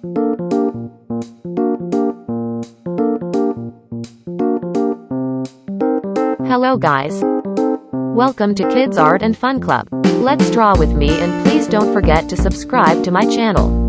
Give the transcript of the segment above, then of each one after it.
Hello guys. Welcome to Kids Art and Fun Club. Let's draw with me, and please don't forget to subscribe to my channel.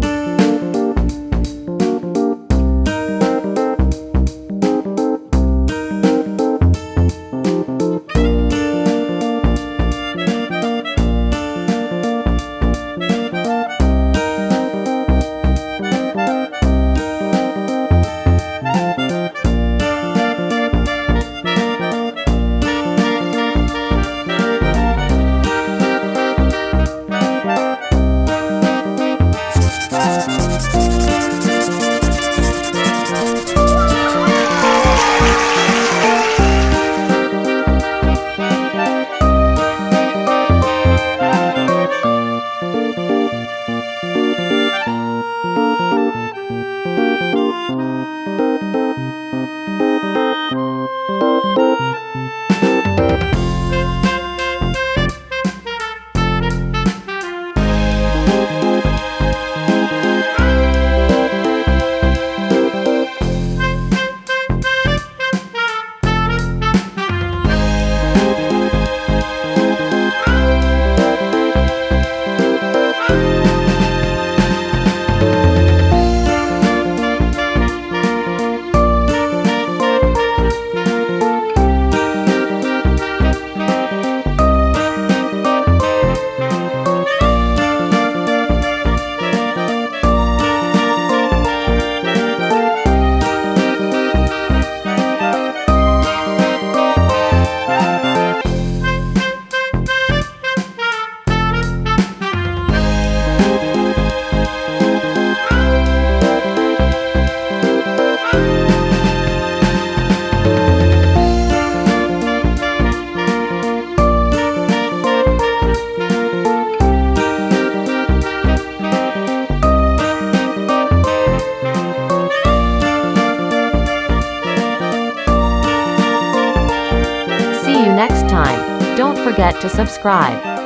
See you next time. Don't forget to subscribe.